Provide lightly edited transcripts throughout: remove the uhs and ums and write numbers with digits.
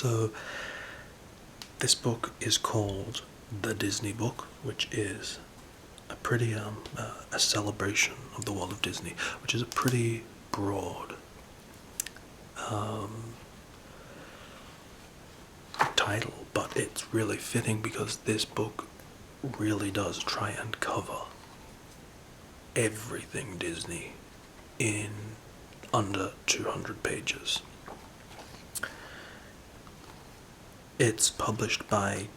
So this book is called The Disney Book, which is a pretty a celebration of the world of Disney, which is a pretty broad title, but it's really fitting because this book really does try and cover everything Disney in under 200 pages. It's published by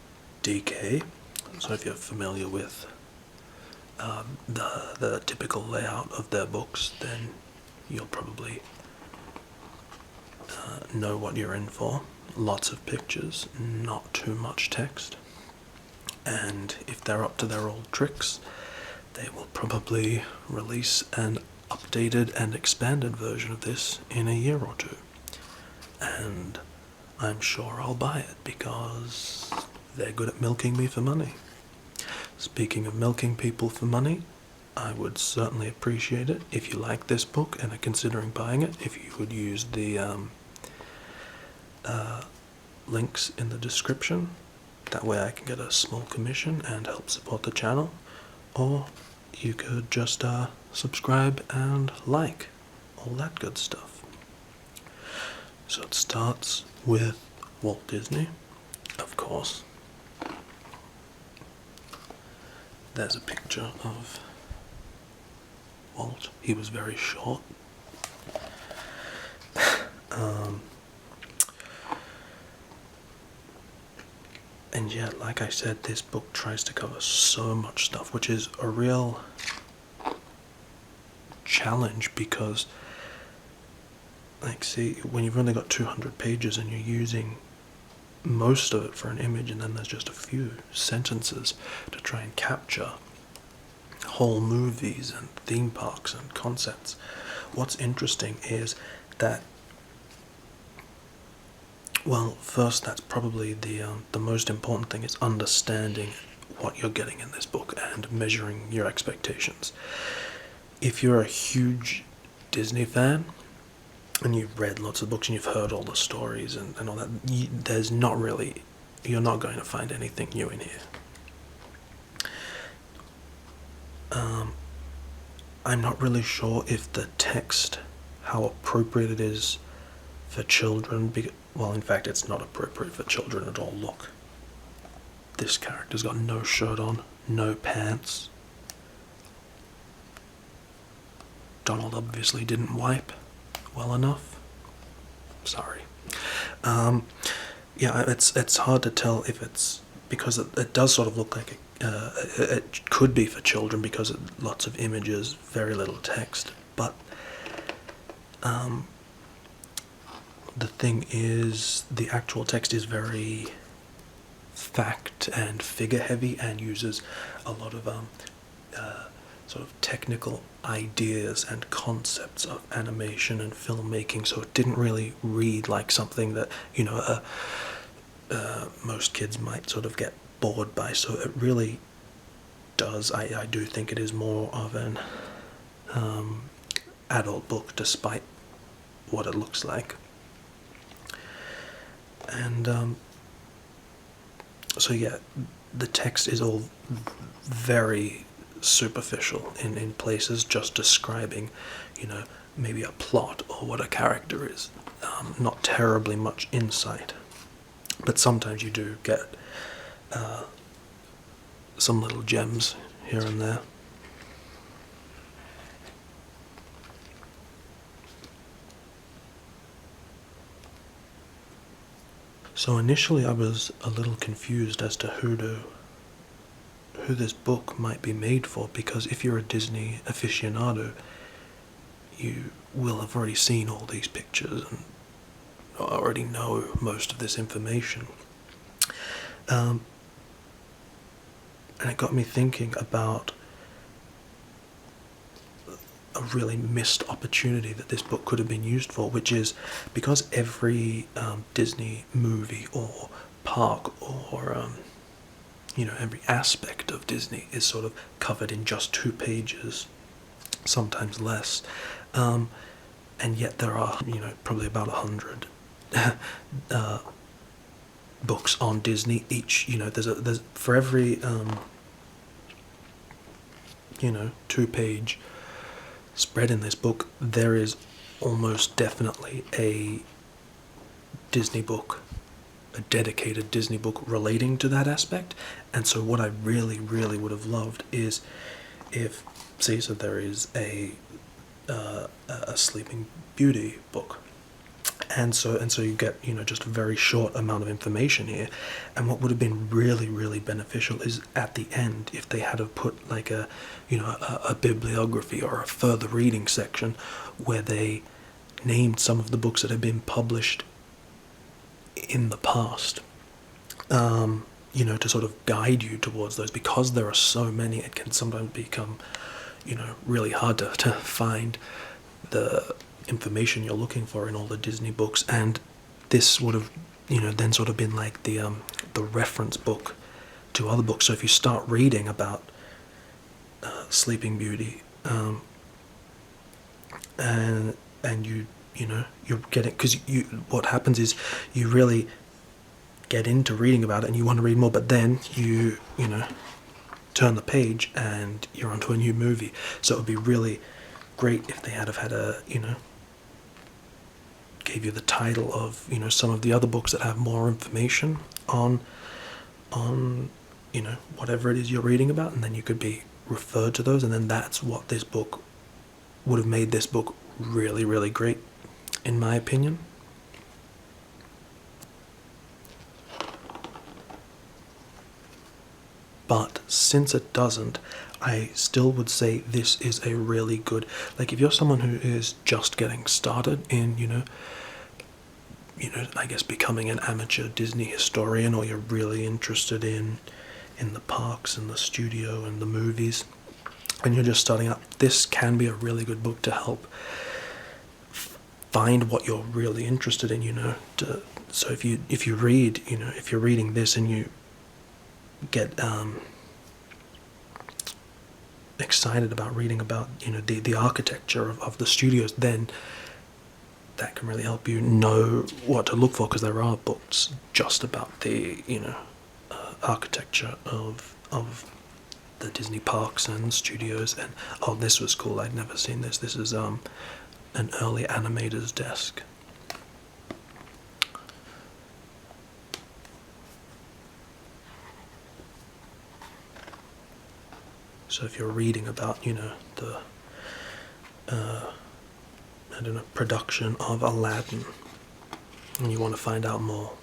DK, so if you're familiar with the typical layout of their books, then you'll probably know what you're in for. Lots of pictures, not too much text, and if they're up to their old tricks, they will probably release an updated and expanded version of this in a year or two, and I'm sure I'll buy it because they're good at milking me for money. Speaking of milking people for money, I would certainly appreciate it if you like this book and are considering buying it, if you would use the links in the description. That way I can get a small commission and help support the channel. Or you could just subscribe and like, all that good stuff. So it starts with Walt Disney, of course. There's a picture of Walt. He was very short. And yet, like I said, this book tries to cover so much stuff, which is a real challenge because, like, see, when you've only got 200 pages and you're using most of it for an image, and then there's just a few sentences to try and capture whole movies and theme parks and concepts. What's interesting is that, well, first, that's probably the most important thing, is understanding what you're getting in this book and measuring your expectations. If you're a huge Disney fan and you've read lots of books and you've heard all the stories and all that, you're not going to find anything new in here. I'm not really sure if the text, how appropriate it is for children. Well, in fact, it's not appropriate for children at all. Look, this character's got no shirt on, no pants. Donald obviously didn't wipe well enough. Sorry. Yeah, it's hard to tell if it's, because it does sort of look like it could be for children because lots of images, very little text. But the thing is, the actual text is very fact and figure heavy and uses a lot of sort of technical ideas and concepts of animation and filmmaking, so it didn't really read like something that, you know, most kids might sort of get bored by. So it really does, I do think it is more of an adult book, despite what it looks like. And so yeah, the text is all very superficial in places, just describing, you know, maybe a plot or what a character is. Not terribly much insight, but sometimes you do get some little gems here and there. So initially I was a little confused as to who this book might be made for, because if you're a Disney aficionado, you will have already seen all these pictures and already know most of this information. And it got me thinking about a really missed opportunity that this book could have been used for, which is because every Disney movie or park or you know, every aspect of Disney is sort of covered in just 2 pages, sometimes less, and yet there are, you know, probably about 100 books on Disney. Each, there's for every 2-page spread in this book, there is almost definitely a Disney book, a dedicated Disney book relating to that aspect. And so what I really, really would have loved is if, see, so there is a Sleeping Beauty book, and so you get just a very short amount of information here. And what would have been really, really beneficial is at the end, if they had have put like a bibliography or a further reading section where they named some of the books that had been published in the past, to sort of guide you towards those. Because there are so many, it can sometimes become really hard to find the information you're looking for in all the Disney books. And this would have then sort of been like the reference book to other books. So if you start reading about Sleeping Beauty, and you're getting, because what happens is you really get into reading about it and you want to read more, but then you turn the page and you're onto a new movie. So it would be really great if they had have had gave you the title of some of the other books that have more information on whatever it is you're reading about, and then you could be referred to those, and then that's what this book would have made this book really, really great, in my opinion. But since it doesn't, I still would say this is a really good, like, if you're someone who is just getting started in, I guess becoming an amateur Disney historian, or you're really interested in the parks and the studio and the movies, and you're just starting out, this can be a really good book to help find what you're really interested in, so if you read, if you're reading this and you get excited about reading about the architecture of the studios, then that can really help you know what to look for, because there are books just about the architecture of the Disney parks and studios. And oh, this was cool, I'd never seen this. This is an early animator's desk. So if you're reading about, the production of Aladdin, and you want to find out more,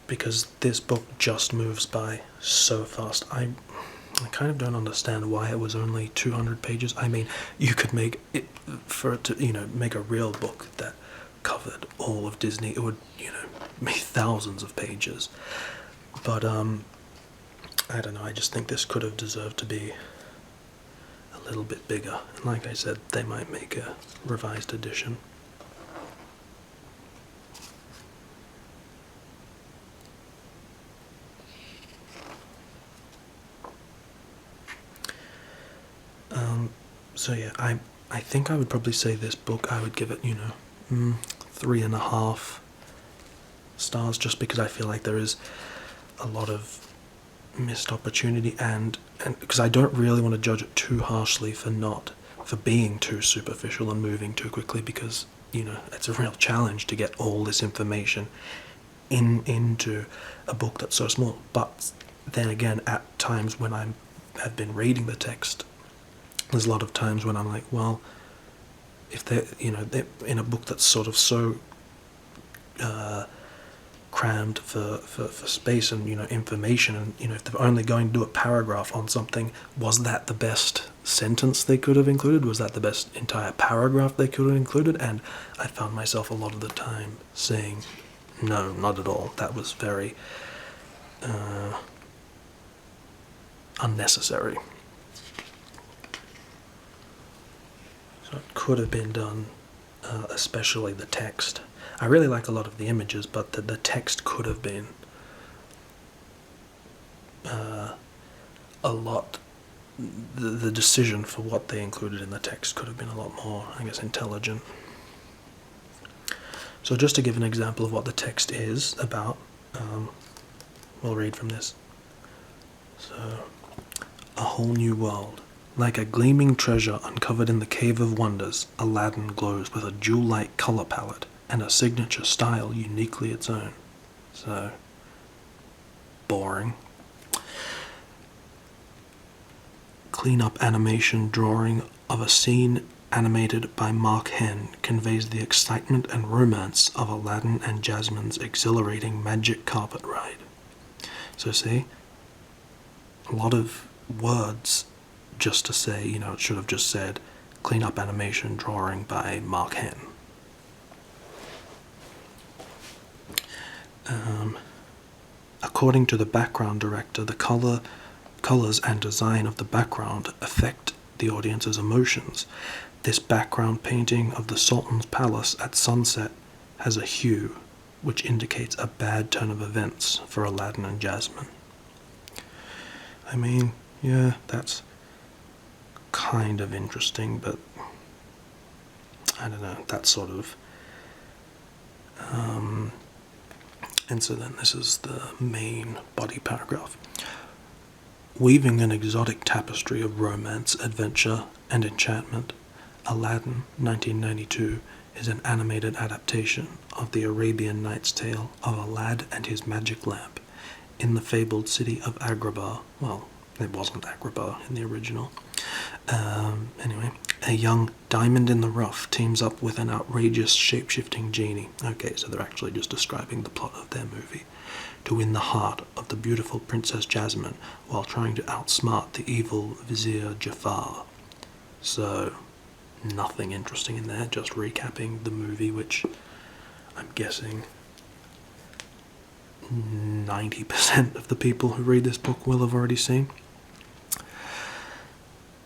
because this book just moves by so fast. I kind of don't understand why it was only 200 pages. I mean, you could make it, for it to, make a real book that covered all of Disney, it would, be thousands of pages. But, I don't know, I just think this could have deserved to be a little bit bigger. And like I said, they might make a revised edition. So yeah, I think I would probably say this book, I would give it, 3.5 stars, just because I feel like there is a lot of missed opportunity, and because I don't really want to judge it too harshly for being too superficial and moving too quickly, because it's a real challenge to get all this information into a book that's so small. But then again, at times when have been reading the text, there's a lot of times when I'm like, well, if they're in a book that's sort of so crammed for space and information, and if they're only going to do a paragraph on something, was that the best sentence they could have included? Was that the best entire paragraph they could have included? And I found myself a lot of the time saying, no, not at all. That was very unnecessary. So it could have been done, especially the text. I really like a lot of the images, but the text could have been a lot. The decision for what they included in the text could have been a lot more, I guess, intelligent. So just to give an example of what the text is about, we'll read from this. So, a whole new world. Like a gleaming treasure uncovered in the Cave of Wonders, Aladdin glows with a jewel-like color palette and a signature style uniquely its own. So, boring. Clean-up animation drawing of a scene animated by Mark Henn conveys the excitement and romance of Aladdin and Jasmine's exhilarating magic carpet ride. So see, a lot of words just to say, it should have just said clean-up animation drawing by Mark Henn. According to the background director, the colors and design of the background affect the audience's emotions. This background painting of the Sultan's palace at sunset has a hue which indicates a bad turn of events for Aladdin and Jasmine. I mean, yeah, that's kind of interesting, but I don't know, that's sort of... and so then this is the main body paragraph. Weaving an exotic tapestry of romance, adventure, and enchantment, Aladdin, 1992, is an animated adaptation of the Arabian Nights tale of Aladdin and his magic lamp in the fabled city of Agrabah. Well, it wasn't Agrabah in the original. Anyway, a young diamond in the rough teams up with an outrageous shape-shifting genie. Okay, so they're actually just describing the plot of their movie. To win the heart of the beautiful Princess Jasmine while trying to outsmart the evil Vizier Jafar. So, nothing interesting in there, just recapping the movie, which I'm guessing 90% of the people who read this book will have already seen.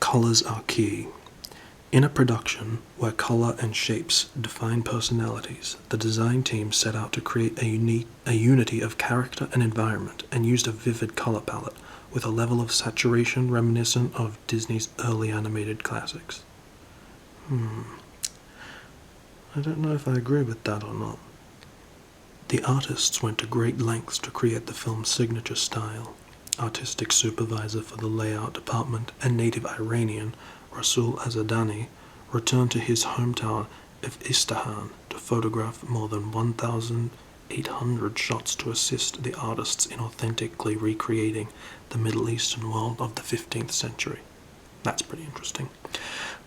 Colors are key. In a production where color and shapes define personalities, the design team set out to create a unity of character and environment and used a vivid color palette with a level of saturation reminiscent of Disney's early animated classics. I don't know if I agree with that or not. The artists went to great lengths to create the film's signature style. Artistic supervisor for the layout department and native Iranian, Rasul Azadani, returned to his hometown of Isfahan to photograph more than 1,800 shots to assist the artists in authentically recreating the Middle Eastern world of the 15th century. That's pretty interesting.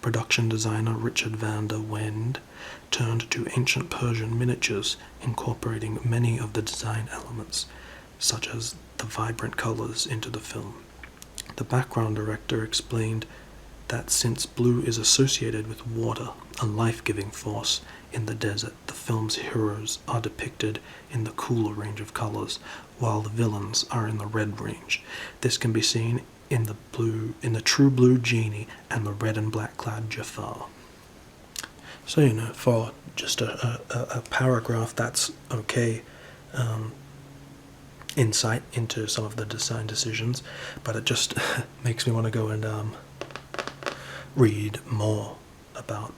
Production designer Richard van der Wende turned to ancient Persian miniatures, incorporating many of the design elements, such as the vibrant colors, into the film. The background director explained that since blue is associated with water, a life-giving force in the desert, the film's heroes are depicted in the cooler range of colors, while the villains are in the red range. This can be seen in the true blue genie and the red and black clad Jafar. So, for just a paragraph, that's okay. Insight into some of the design decisions, but it just makes me want to go and read more about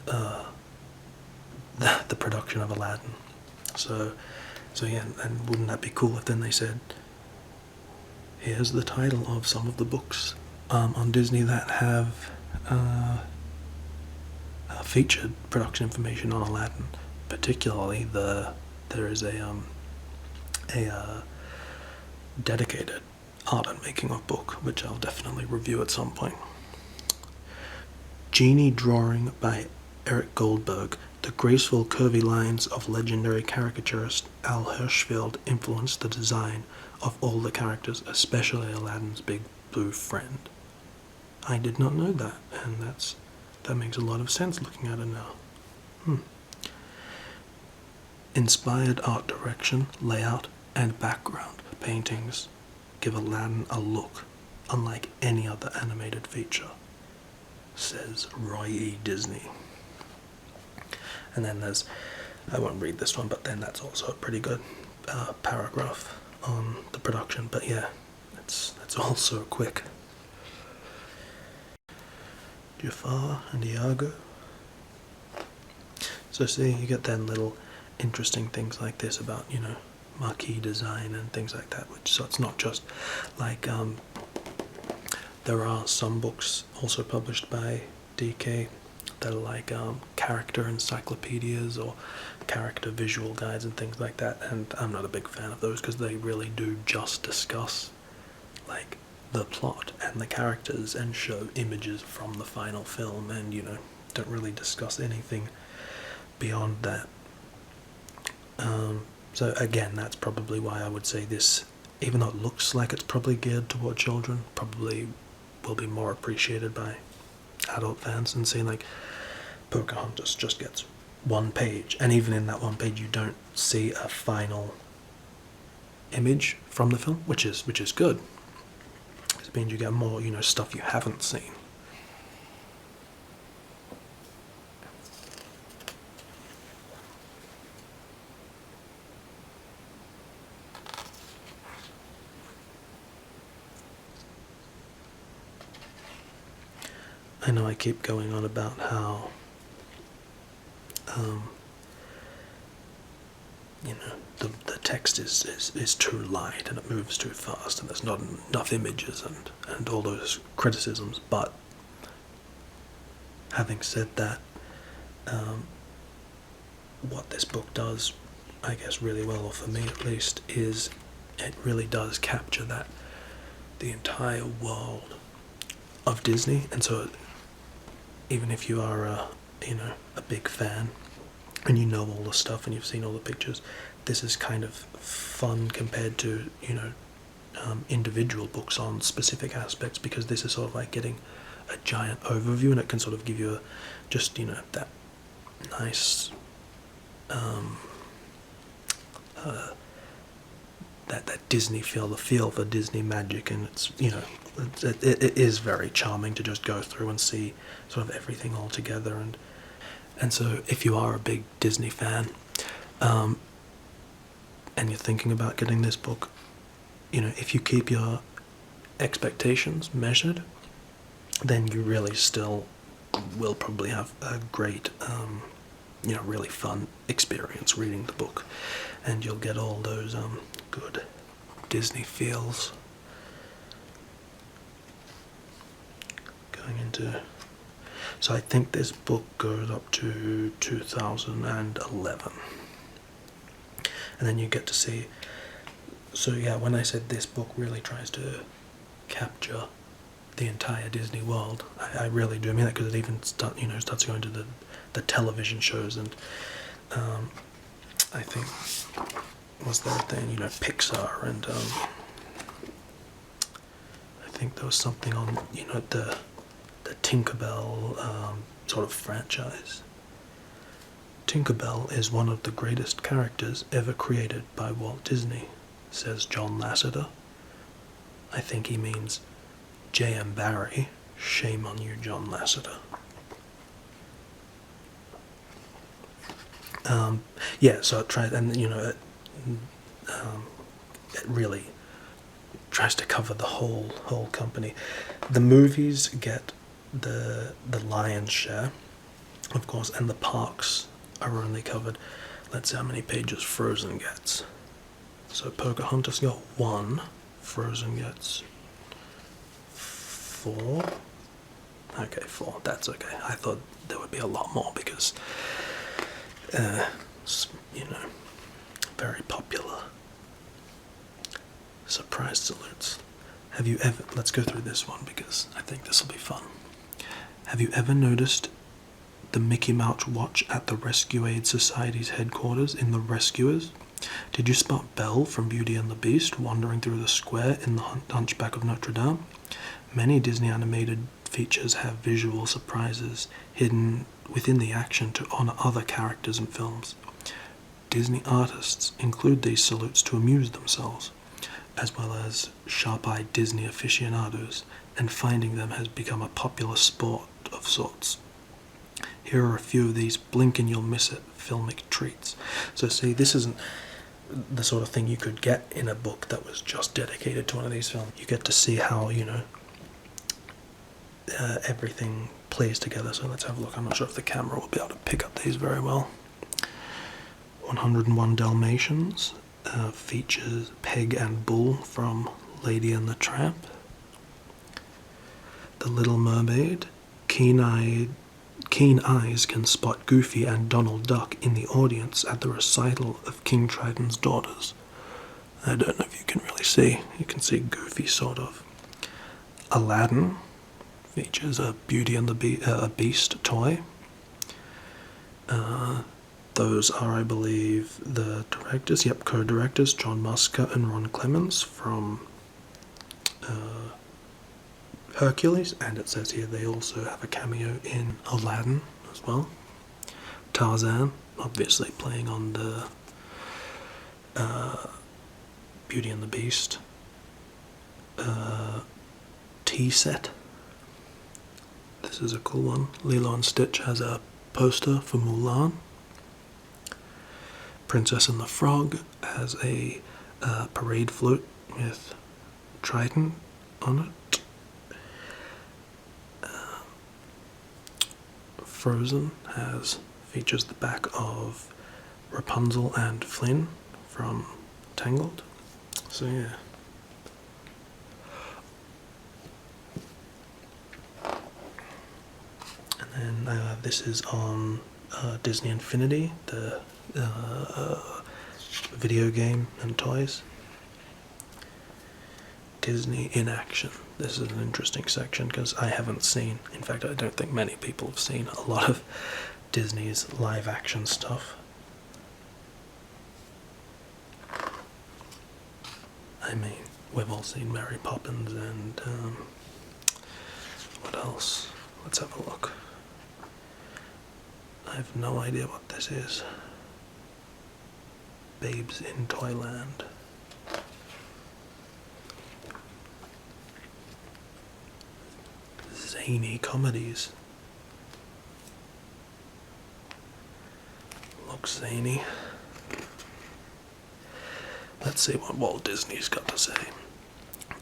the production of Aladdin. So yeah, and wouldn't that be cool if then they said, here's the title of some of the books on Disney that have featured production information on Aladdin. Particularly there is a dedicated art and making of book, which I'll definitely review at some point. Genie drawing by Eric Goldberg. The graceful curvy lines of legendary caricaturist Al Hirschfeld influenced the design of all the characters, especially Aladdin's big blue friend. I did not know that, and that makes a lot of sense looking at it now. Inspired art direction, layout, and background paintings give Aladdin a look unlike any other animated feature, says Roy E. Disney. And then I won't read this one, but then that's also a pretty good paragraph on the production. But yeah, it's all so quick. Jafar and Iago. So see, you get then little interesting things like this about, you know, marquee design and things like that, which, so it's not just like, there are some books also published by DK that are like character encyclopedias or character visual guides and things like that, and I'm not a big fan of those because they really do just discuss like the plot and the characters and show images from the final film, and, you know, don't really discuss anything beyond that. So again, that's probably why I would say this, even though it looks like it's probably geared toward children, probably will be more appreciated by adult fans. And seeing like Pocahontas just gets one page, and even in that one page you don't see a final image from the film, which is good. It means you get more, you know, stuff you haven't seen. I know I keep going on about how, you know, the text is too light and it moves too fast and there's not enough images and all those criticisms, but having said that, what this book does, I guess, really well, or for me at least, is it really does capture that, the entire world of Disney. And so even if you are a big fan and you know all the stuff and you've seen all the pictures, this is kind of fun compared to, you know, individual books on specific aspects, because this is sort of like getting a giant overview, and it can sort of give you just, you know, that nice that Disney feel, the feel for Disney magic, and it's, you know, it is very charming to just go through and see sort of everything all together. And so if you are a big Disney fan, and you're thinking about getting this book, you know, if you keep your expectations measured, then you really still will probably have a great, you know, really fun experience reading the book, and you'll get all those good Disney feels going into. So I think this book goes up to 2011, and then you get to see. So yeah, when I said this book really tries to capture the entire Disney world, I really do mean that, because it even starts going to the television shows, and I think, was there a thing, you know, Pixar, and I think there was something on, you know, the Tinkerbell sort of franchise. Tinkerbell is one of the greatest characters ever created by Walt Disney, says John Lasseter. I think he means J.M. Barrie. Shame on you, John Lasseter. Yeah, so it tries, and, you know, it really tries to cover the whole company. The movies get the lion's share, of course, and the parks are only covered. Let's see how many pages Frozen gets. So Pocahontas got 1, Frozen gets 4. Okay, 4, that's okay. I thought there would be a lot more because, you know, very popular. Surprise salutes. Have you ever, let's go through this one because I think this will be fun. Have you ever noticed the Mickey Mouse watch at the Rescue Aid Society's headquarters in The Rescuers? Did you spot Belle from Beauty and the Beast wandering through the square in The Hunchback of Notre Dame? Many Disney animated features have visual surprises hidden within the action to honor other characters and films. Disney artists include these salutes to amuse themselves, as well as sharp-eyed Disney aficionados, and finding them has become a popular sport of sorts. Here are a few of these blink-and-you'll-miss-it filmic treats. So see, this isn't the sort of thing you could get in a book that was just dedicated to one of these films. You get to see how, you know, everything plays together. So let's have a look. I'm not sure if the camera will be able to pick up these very well. 101 Dalmatians features Peg and Bull from Lady and the Tramp. The Little Mermaid, keen eyes can spot Goofy and Donald Duck in the audience at the recital of King Triton's Daughters. I don't know if you can really see. You can see Goofy, sort of. Aladdin features a Beauty and the Beast toy. Those are, I believe, the directors, co-directors, John Musker and Ron Clements from Hercules, and it says here they also have a cameo in Aladdin as well. Tarzan, obviously playing on the Beauty and the Beast tea set. This is a cool one. Lilo and Stitch has a poster for Mulan. Princess and the Frog has a parade float with Triton on it. Frozen features the back of Rapunzel and Flynn from Tangled. So yeah. And then this is on Disney Infinity, the video game and toys. Disney in action. This is an interesting section because I haven't seen, in fact I don't think many people have seen a lot of Disney's live action stuff. I mean, we've all seen Mary Poppins and what else? Let's have a look. I have no idea what this is. Babes in Toyland. Zany comedies. Looks zany. Let's see what Walt Disney's got to say.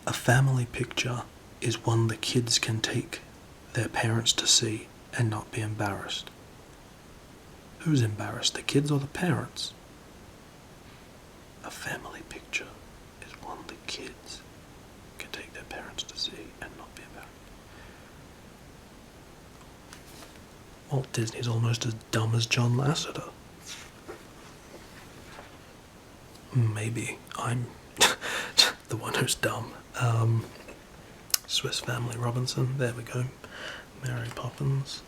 A family picture is one the kids can take their parents to see and not be embarrassed. Who's embarrassed, the kids or the parents? A family picture is one the kids can take their parents to see and not be embarrassed. Walt Disney's almost as dumb as John Lasseter. Maybe I'm the one who's dumb. Swiss Family Robinson, there we go. Mary Poppins.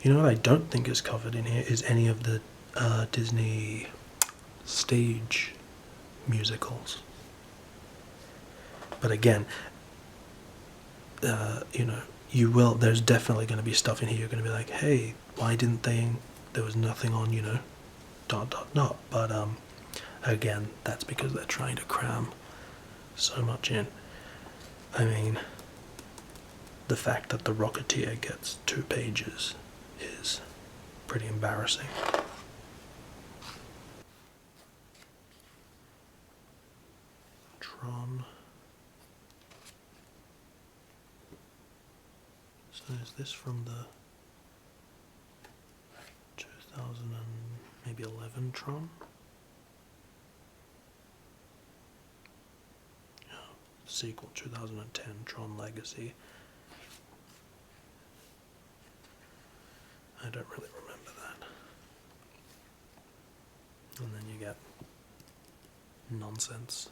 You know what I don't think is covered in here is any of the Disney stage musicals. But again, there's definitely going to be stuff in here you're going to be like, hey, why didn't there was nothing on, dot. But again, that's because they're trying to cram so much in. I mean, the fact that the Rocketeer gets 2 pages is pretty embarrassing. Tron. So is this from the 2011 Tron? Yeah, sequel 2010 Tron Legacy. I don't really remember that. And then you get nonsense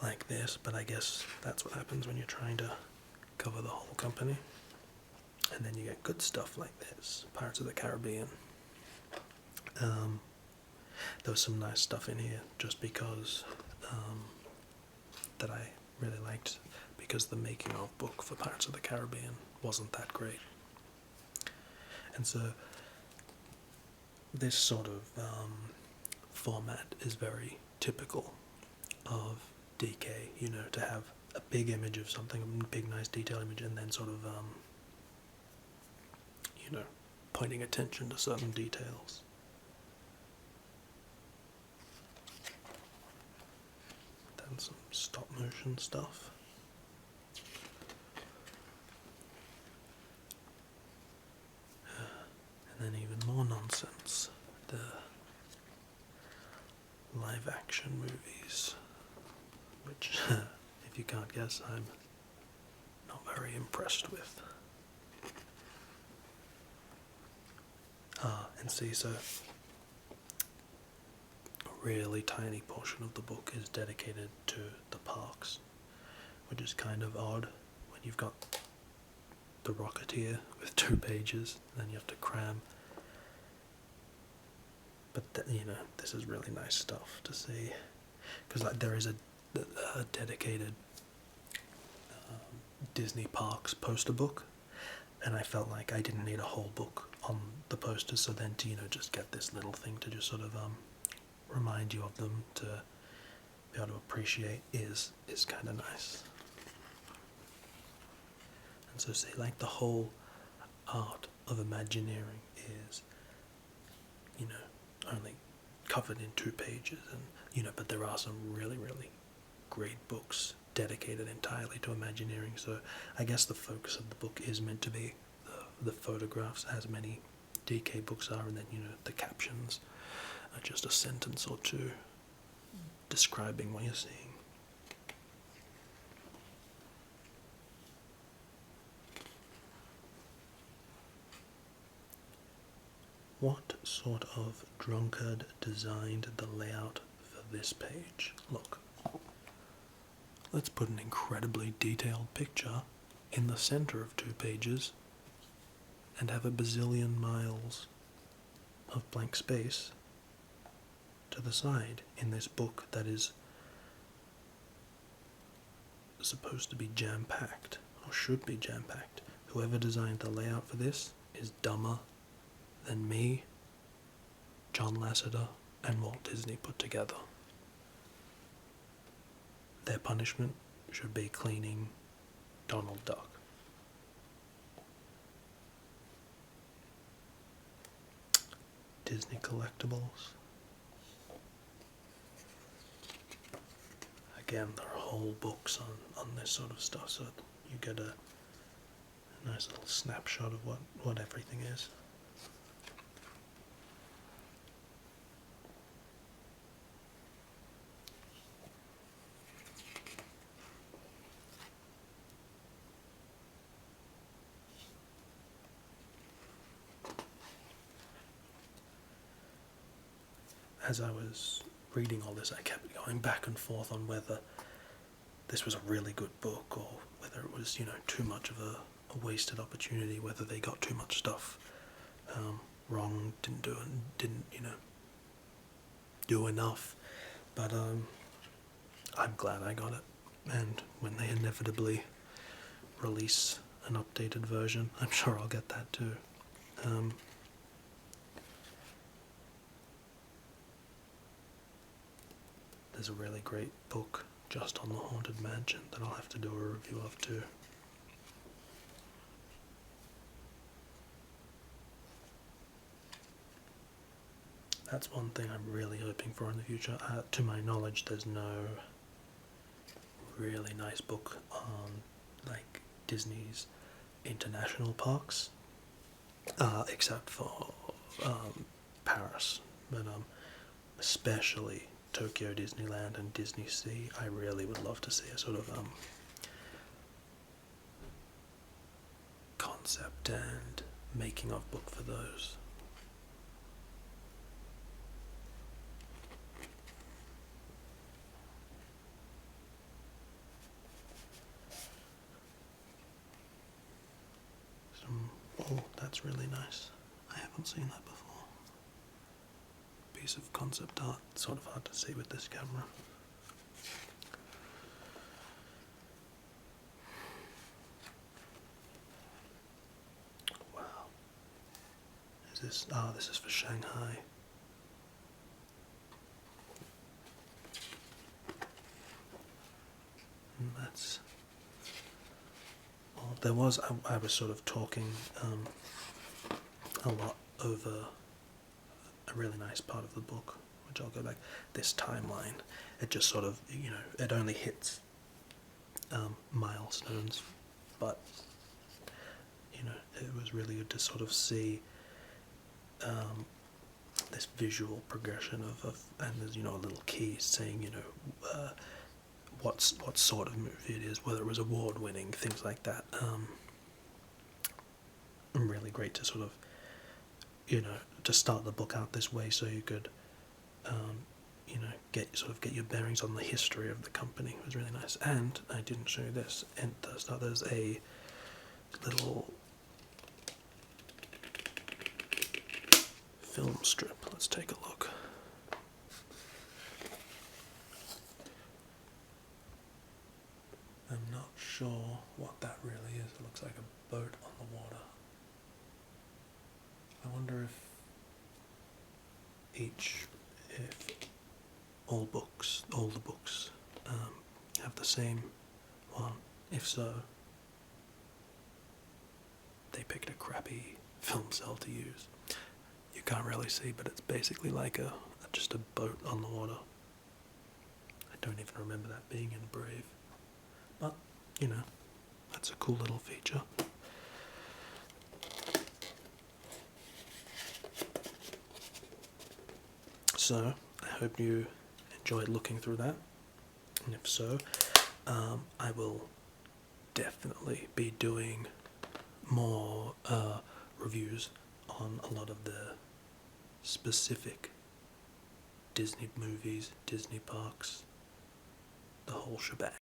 like this, but I guess that's what happens when you're trying to cover the whole company. And then you get good stuff like this, Pirates of the Caribbean. There was some nice stuff in here just because that I really liked, because the making of book for Pirates of the Caribbean wasn't that great. And so this sort of format is very typical of DK, to have a big image of something, a big nice detailed image, and then sort of pointing attention to certain details. Then some stop motion stuff. then even more nonsense, the live action movies, which, if you can't guess, I'm not very impressed with. And see, so a really tiny portion of the book is dedicated to the parks, which is kind of odd when you've got The Rocketeer with 2 pages, then you have to cram. But this is really nice stuff to see, because like there is a dedicated Disney Parks poster book, and I felt like I didn't need a whole book on the posters, so then to just get this little thing to just sort of remind you of them, to be able to appreciate is kind of nice. And so see, like the whole art of Imagineering is only covered in 2 pages, and but there are some really great books dedicated entirely to Imagineering. So I guess the focus of the book is meant to be the photographs, as many DK books are, and then the captions are just a sentence or 2 describing what you're seeing. What sort of drunkard designed the layout for this page? Look, let's put an incredibly detailed picture in the center of 2 pages and have a bazillion miles of blank space to the side in this book that is supposed to be jam-packed, or should be jam-packed. Whoever designed the layout for this is dumber than me, John Lasseter, and Walt Disney put together. Their punishment should be cleaning Donald Duck. Disney collectibles. Again, there are whole books on this sort of stuff, so you get a nice little snapshot of what everything is. As I was reading all this, I kept going back and forth on whether this was a really good book or whether it was, too much of a wasted opportunity, whether they got too much stuff wrong, didn't do enough. But I'm glad I got it, and when they inevitably release an updated version, I'm sure I'll get that too. There's a really great book just on the Haunted Mansion that I'll have to do a review of too. That's one thing I'm really hoping for in the future. To my knowledge, there's no really nice book on like Disney's international parks, except for Paris, but especially Tokyo Disneyland and Disney Sea. I really would love to see a sort of concept and making of book for those. Oh, that's really nice. I haven't seen that before. Piece of concept art. Sort of hard to see with this camera. Wow. Is this? Oh, this is for Shanghai. And that's. Well, there was. I was sort of talking a lot over a really nice part of the book, which I'll go back. This timeline, it just sort of, it only hits milestones, but it was really good to sort of see this visual progression of and there's a little key saying what sort of movie it is, whether it was award winning, things like that. Really great to sort of to start the book out this way, so you could get your bearings on the history of the company. It was really nice. And I didn't show you this. And there's a little film strip. Let's take a look. I'm not sure what that really is. It looks like a boat on the water. I wonder if all the books have the same one. If so, they picked a crappy film cell to use. You can't really see, but it's basically like just a boat on the water. I don't even remember that being in Brave. But, that's a cool little feature. So, I hope you enjoyed looking through that. And if so, I will definitely be doing more reviews on a lot of the specific Disney movies, Disney parks, the whole shebang.